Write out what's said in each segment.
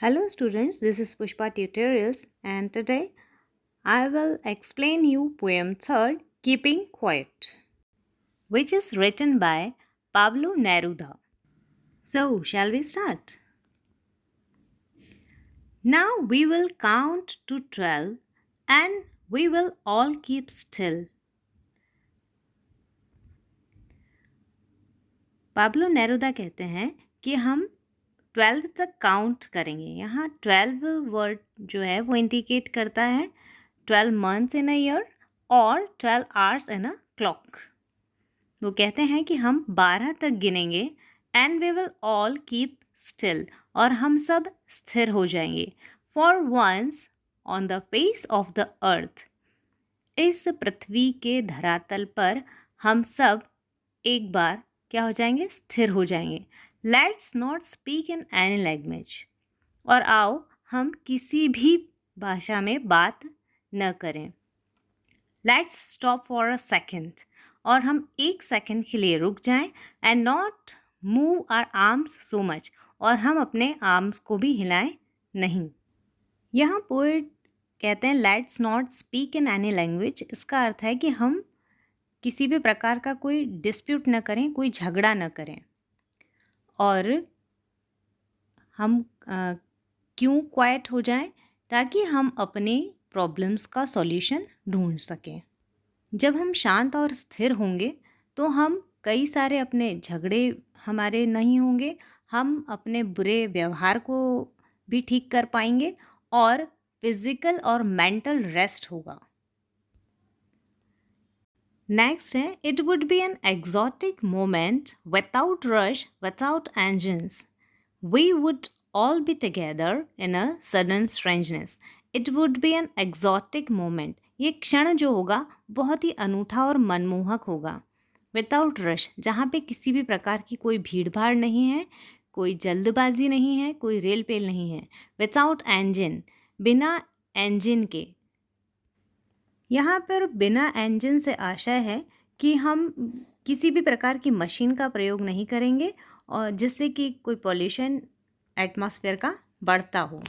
Hello students, this is Pushpa Tutorials and today I will explain you poem 3rd Keeping Quiet, which is written by Pablo Neruda. So, shall we start? Now we will count to 12 and we will all keep still. Pablo Neruda कहते हैं कि हम 12 तक count करेंगे. यहाँ 12 word जो है वो इंडिकेट करता है 12 मंथ्स इन अ ईयर और 12 आवर्स इन अ क्लॉक. वो कहते हैं कि हम 12 तक गिनेंगे and we will all keep still और हम सब स्थिर हो जाएंगे. For once on the face of the earth, इस पृथ्वी के धरातल पर हम सब एक बार क्या हो जाएंगे, स्थिर हो जाएंगे. Let's not speak in any language, और आओ हम किसी भी भाषा में बात न करें. Let's stop for a second, और हम एक सेकेंड के लिए रुक जाएं. And not move our arms so much, और हम अपने आर्म्स को भी हिलाएं नहीं. यहाँ पोएट कहते हैं let's not speak in any language. इसका अर्थ है कि हम किसी भी प्रकार का कोई डिस्प्यूट न करें, कोई झगड़ा न करें. और हम क्यों क्वाइट हो जाएं? ताकि हम अपने प्रॉब्लम्स का सॉल्यूशन ढूंढ सकें. जब हम शांत और स्थिर होंगे तो हम कई सारे अपने झगड़े हमारे नहीं होंगे, हम अपने बुरे व्यवहार को भी ठीक कर पाएंगे और फिजिकल और मेंटल रेस्ट होगा. नेक्स्ट है, it would be an exotic moment without rush, without engines. We would all be together in a sudden strangeness. It would be an exotic moment. ये क्षण जो होगा बहुत ही अनूठा और मनमोहक होगा. विदाउट रश, जहाँ पे किसी भी प्रकार की कोई भीड़ भाड़ नहीं है, कोई जल्दबाजी नहीं है, कोई रेल पेल नहीं है. विदाउट engine, बिना इंजन के. यहाँ पर बिना इंजन से आशय है कि हम किसी भी प्रकार की मशीन का प्रयोग नहीं करेंगे और जिससे कि कोई पॉल्यूशन एटमॉस्फेयर का बढ़ता हो.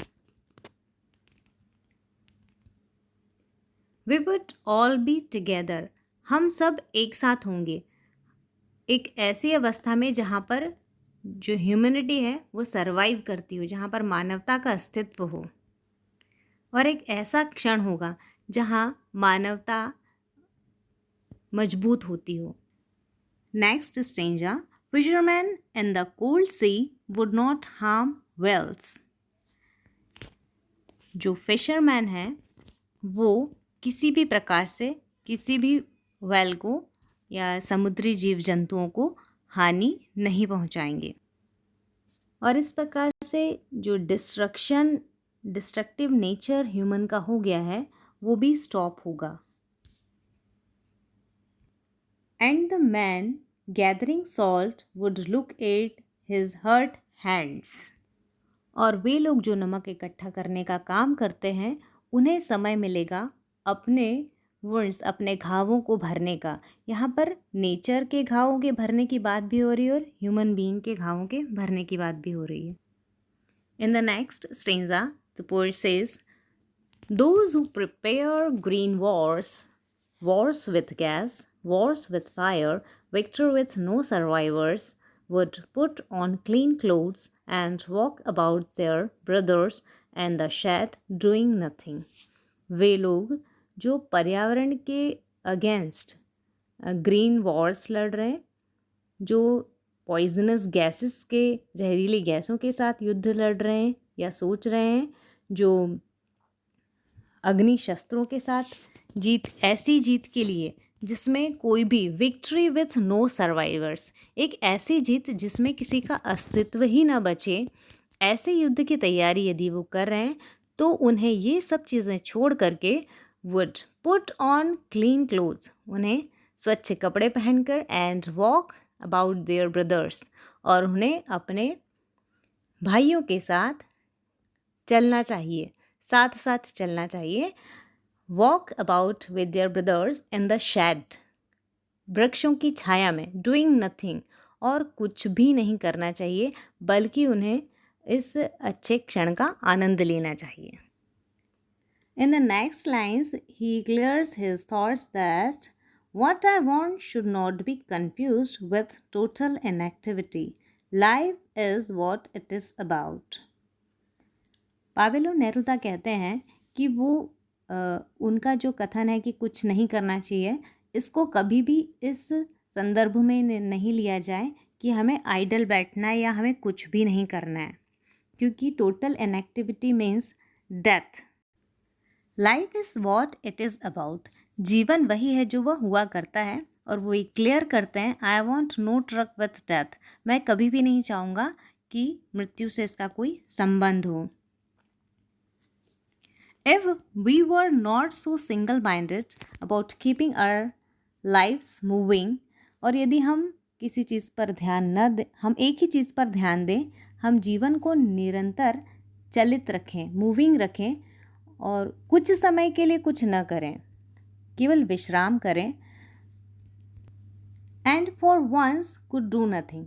We would all be together, हम सब एक साथ होंगे एक ऐसी अवस्था में जहाँ पर जो ह्यूमैनिटी है वो सरवाइव करती हो, जहाँ पर मानवता का अस्तित्व हो. और एक ऐसा क्षण होगा जहाँ मानवता मजबूत होती हो. Next stanza, fisherman in the cold sea would not harm whales. जो फिशरमैन है वो किसी भी प्रकार से किसी भी वेल को या समुद्री जीव जंतुओं को हानि नहीं पहुंचाएंगे. और इस प्रकार से जो डिस्ट्रक्टिव नेचर ह्यूमन का हो गया है वो भी स्टॉप होगा. And the man gathering salt would look at his hurt hands. और वे लोग जो नमक इकट्ठा करने का काम करते हैं उन्हें समय मिलेगा अपने वुंड्स, अपने घावों को भरने का. यहाँ पर नेचर के घावों के भरने की बात भी हो रही है और ह्यूमन बीइंग के घावों के भरने की बात भी हो रही है. In the next stanza the poet says, those who prepare green wars, wars with gas, wars with fire, victor with no survivors, would put on clean clothes and walk about their brothers and the shed doing nothing. वे लोग जो पर्यावरण के against green Wars लड़ रहे हैं, जो poisonous gases के जहरीली गैसों के साथ युद्ध लड़ रहे हैं या सोच रहे हैं, जो अग्नि शस्त्रों के साथ ऐसी जीत के लिए जिसमें कोई भी विक्ट्री विथ नो सर्वाइवर्स, एक ऐसी जीत जिसमें किसी का अस्तित्व ही ना बचे, ऐसे युद्ध की तैयारी यदि वो कर रहे हैं तो उन्हें ये सब चीज़ें छोड़ करके would put on clean clothes, उन्हें स्वच्छ कपड़े पहनकर, and walk about their brothers, और उन्हें अपने भाइयों के साथ चलना चाहिए, साथ साथ चलना चाहिए. Walk about with their brothers in the shade, वृक्षों की छाया में. डूइंग नथिंग, और कुछ भी नहीं करना चाहिए बल्कि उन्हें इस अच्छे क्षण का आनंद लेना चाहिए। In the next lines, he clears his thoughts that what I want should not be confused with total inactivity. Life is what it is about. Pablo Neruda कहते हैं कि वो उनका जो कथन है कि कुछ नहीं करना चाहिए, इसको कभी भी इस संदर्भ में नहीं लिया जाए कि हमें आइडल बैठना है या हमें कुछ भी नहीं करना है, क्योंकि total inactivity means death. Life is what it is about. जीवन वही है जो वह हुआ करता है, और वो ये क्लियर करते हैं, I want no truck with death. मैं कभी भी नहीं चाहूँगा कि मृत्यु से इसका कोई संबंध हो। If we were not so single-minded about keeping our lives moving, और यदि हम किसी चीज़ पर ध्यान न दें, हम एक ही चीज़ पर ध्यान दें, हम जीवन को निरंतर चलित रखें, मूविंग रखें, और कुछ समय के लिए कुछ न करें, केवल विश्राम करें, and for once could do nothing,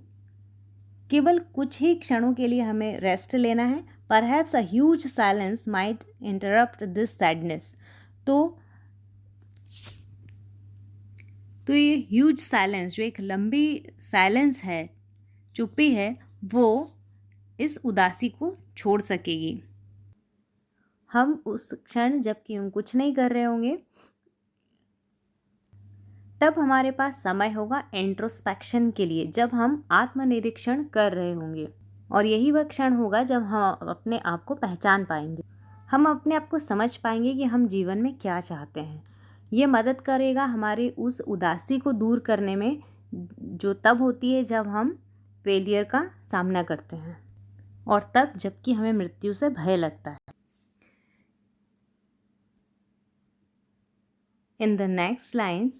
केवल कुछ ही क्षणों के लिए हमें रेस्ट लेना है। Perhaps a huge silence might interrupt this sadness. तो ये ह्यूज साइलेंस, जो एक लंबी साइलेंस है, चुप्पी है, वो इस उदासी को छोड़ सकेगी। हम उस क्षण जबकि हम कुछ नहीं कर रहे होंगे, तब हमारे पास समय होगा इंट्रोस्पेक्शन के लिए, जब हम आत्मनिरीक्षण कर रहे होंगे, और यही वह क्षण होगा जब हम अपने आप को पहचान पाएंगे, हम अपने आप को समझ पाएंगे कि हम जीवन में क्या चाहते हैं। ये मदद करेगा हमारी उस उदासी को दूर करने में, जो तब होती है जब हम फेलियर का सामना करते हैं, और तब जबकि हमें मृत्यु से भय लगता है। In the next lines,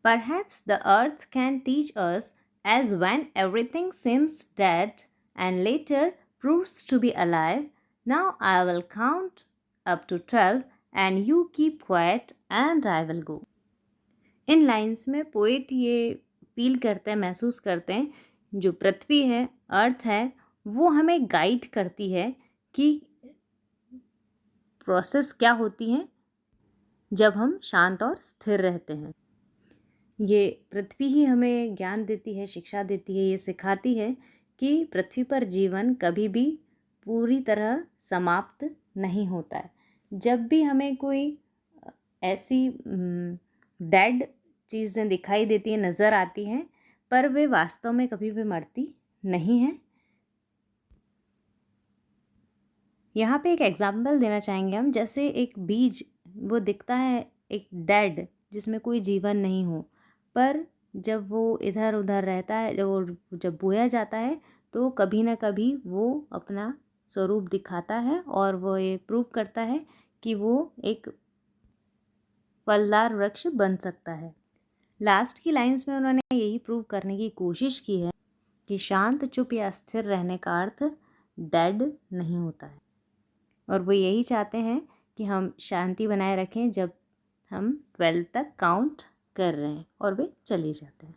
perhaps the earth can teach us, as when everything seems dead and later proves to be alive. Now I will count up to 12 and you keep quiet and I will go. In lines में poet ये feel करते हैं, महसूस करते हैं, जो पृथ्वी है, अर्थ है, वो हमें गाइड करती है कि प्रोसेस क्या होती है जब हम शांत और स्थिर रहते हैं। ये पृथ्वी ही हमें ज्ञान देती है, शिक्षा देती है, ये सिखाती है कि पृथ्वी पर जीवन कभी भी पूरी तरह समाप्त नहीं होता है। जब भी हमें कोई ऐसी डेड चीज़ें दिखाई देती हैं, नज़र आती हैं, पर वे वास्तव में कभी भी मरती नहीं हैं। यहाँ पे एक एग्जाम्पल देना चाहेंगे हम, जैसे एक बीज वो दिखता है एक डेड, जिसमें कोई जीवन नहीं हो, पर जब वो इधर उधर रहता है, जब बोया जाता है, तो कभी ना कभी वो अपना स्वरूप दिखाता है, और वो ये प्रूव करता है कि वो एक फलदार वृक्ष बन सकता है। लास्ट की लाइंस में उन्होंने यही प्रूव करने की कोशिश की है कि शांत, चुप या स्थिर रहने का अर्थ डेड नहीं होता है, और वो यही चाहते हैं कि हम शांति बनाए रखें जब हम 12 तक काउंट कर रहे हैं, और वे चले जाते हैं।